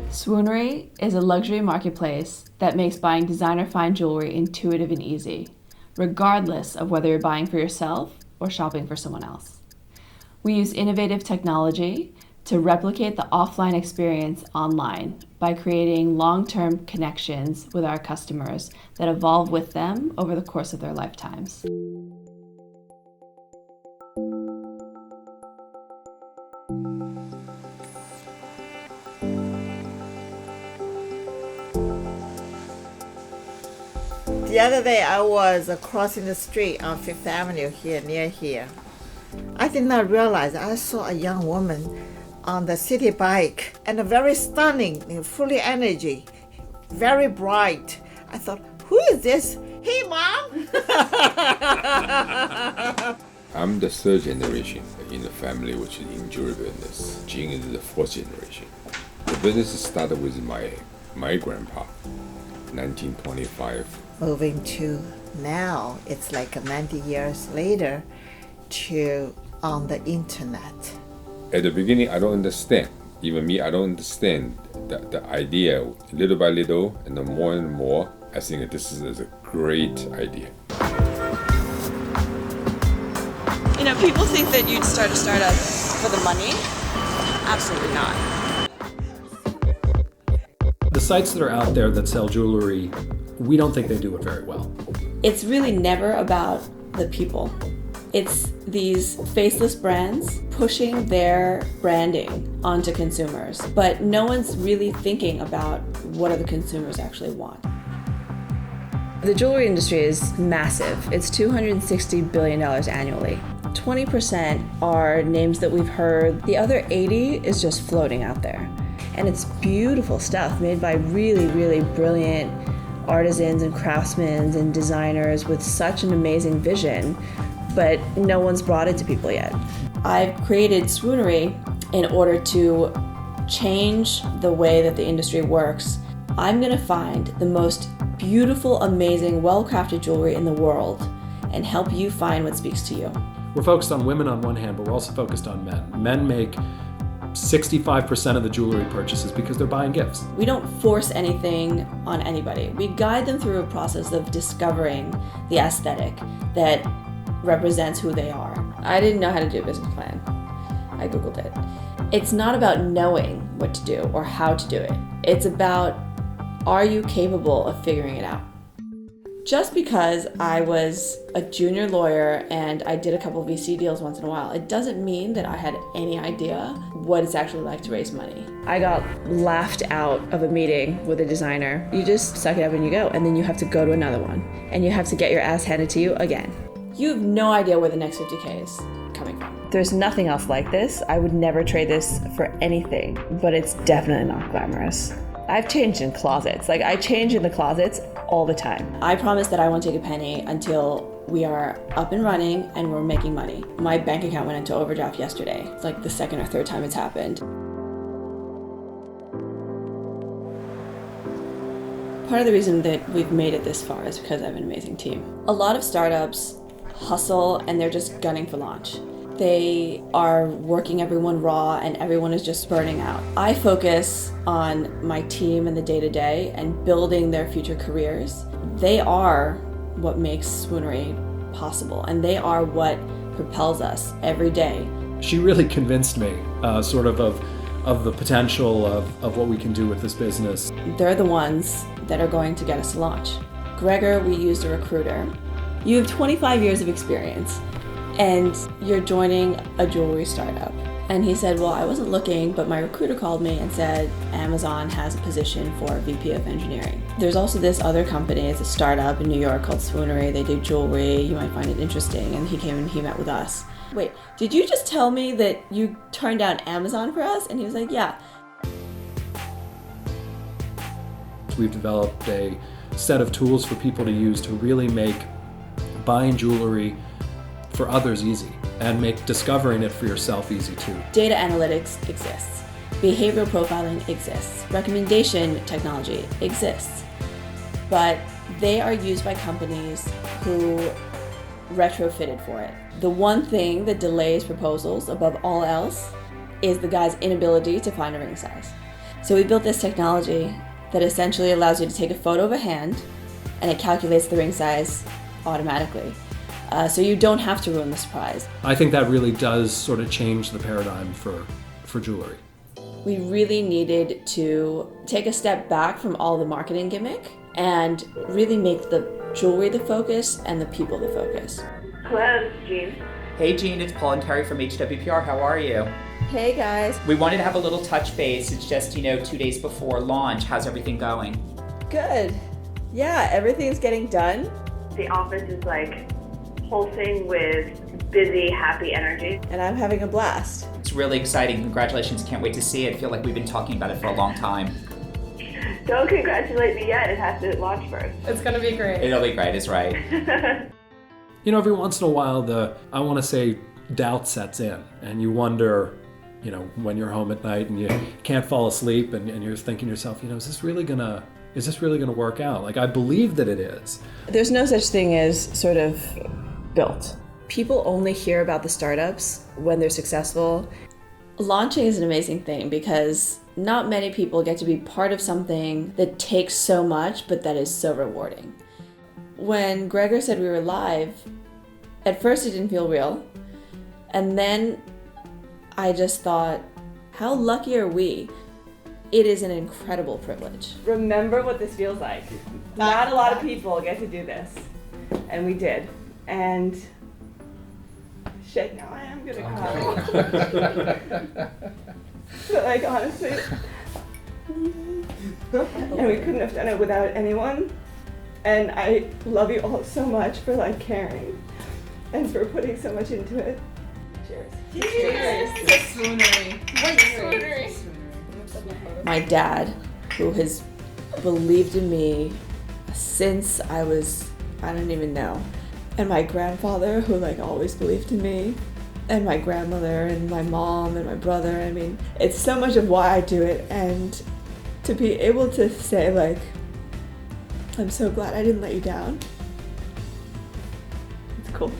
Swoonery is a luxury marketplace that makes buying designer fine jewelry intuitive and easy, regardless of whether you're buying for yourself or shopping for someone else. We use innovative technology to replicate the offline experience online by creating long-term connections with our customers that evolve with them over the course of their lifetimes. The other day I was crossing the street on Fifth Avenue near here. I did not realize I saw a young woman on the city bike and a very stunning, full of energy, very bright. I thought, who is this? Hey, Mom! I'm the third generation in the family which is in jewelry business. Jing is the fourth generation. The business started with my grandpa, 1925. Moving to now, it's like 90 years later, to on the internet. At the beginning, I don't understand. Even me, I don't understand the idea. Little by little, and more, I think this is a great idea. You know, people think that you'd start a startup for the money. Absolutely not. The sites that are out there that sell jewelry, we don't think they do it very well. It's really never about the people. It's these faceless brands pushing their branding onto consumers, but no one's really thinking about what do the consumers actually want. The jewelry industry is massive. It's $260 billion annually. 20% are names that we've heard. The other 80 is just floating out there. And it's beautiful stuff made by really, really brilliant artisans and craftsmen and designers with such an amazing vision, but no one's brought it to people yet. I've created Swoonery in order to change the way that the industry works. I'm gonna find the most beautiful, amazing, well-crafted jewelry in the world and help you find what speaks to you. We're focused on women on one hand, but we're also focused on men. Men make 65% of the jewelry purchases because they're buying gifts. We don't force anything on anybody. We guide them through a process of discovering the aesthetic that represents who they are. I didn't know how to do a business plan. I Googled it. It's not about knowing what to do or how to do it. It's about, are you capable of figuring it out? Just because I was a junior lawyer and I did a couple VC deals once in a while, it doesn't mean that I had any idea what it's actually like to raise money. I got laughed out of a meeting with a designer. You just suck it up and you go, and then you have to go to another one, and you have to get your ass handed to you again. You have no idea where the next 50K is coming from. There's nothing else like this. I would never trade this for anything, but it's definitely not glamorous. I've changed in closets. I change in the closets all the time. I promise that I won't take a penny until we are up and running and we're making money. My bank account went into overdraft yesterday. It's like the second or third time it's happened. Part of the reason that we've made it this far is because I have an amazing team. A lot of startups hustle and they're just gunning for launch. They are working everyone raw and everyone is just burning out. I focus on my team and the day-to-day and building their future careers. They are what makes Swoonery possible, and they are what propels us every day. She really convinced me of the potential of what we can do with this business. They're the ones that are going to get us to launch. Gregor, we used a recruiter. You have 25 years of experience and you're joining a jewelry startup. And he said, well, I wasn't looking, but my recruiter called me and said, Amazon has a position for VP of engineering. There's also this other company, it's a startup in New York called Swoonery. They do jewelry, you might find it interesting. And he came and he met with us. Wait, did you just tell me that you turned down Amazon for us? And he was like, yeah. We've developed a set of tools for people to use to really make buying jewelry for others easy and make discovering it for yourself easy too. Data analytics exists. Behavioral profiling exists. Recommendation technology exists. But they are used by companies who retrofitted for it. The one thing that delays proposals above all else is the guy's inability to find a ring size. So we built this technology that essentially allows you to take a photo of a hand and it calculates the ring size automatically. So you don't have to ruin the surprise. I think that really does sort of change the paradigm for jewelry. We really needed to take a step back from all the marketing gimmick and really make the jewelry the focus and the people the focus. Hello, this is Jean. Hey Jean, it's Paul and Terry from HWPR. How are you? Hey guys. We wanted to have a little touch base. It's just, 2 days before launch. How's everything going? Good. Yeah, everything's getting done. The office is like pulsing with busy, happy energy. And I'm having a blast. It's really exciting. Congratulations. Can't wait to see it. I feel like we've been talking about it for a long time. Don't congratulate me yet. It has to launch first. It's gonna be great. It'll be great, it's right. Every once in a while, I want to say, doubt sets in, and you wonder, when you're home at night and you can't fall asleep, and you're thinking to yourself, is this really gonna work out? Like, I believe that it is. There's no such thing as sort of built. People only hear about the startups when they're successful. Launching is an amazing thing because not many people get to be part of something that takes so much, but that is so rewarding. When Gregor said we were live, at first it didn't feel real. And then I just thought, how lucky are we? It is an incredible privilege. Remember what this feels like. Not a lot of people get to do this. And we did. And shit, now I am gonna cry. But honestly, and we couldn't have done it without anyone. And I love you all so much for caring and for putting so much into it. Cheers. Cheers. Swoonery. Swoonery. My dad, who has believed in me since I don't even know. And my grandfather, who always believed in me. And my grandmother and my mom and my brother. I mean, it's so much of why I do it. And to be able to say I'm so glad I didn't let you down. It's cool.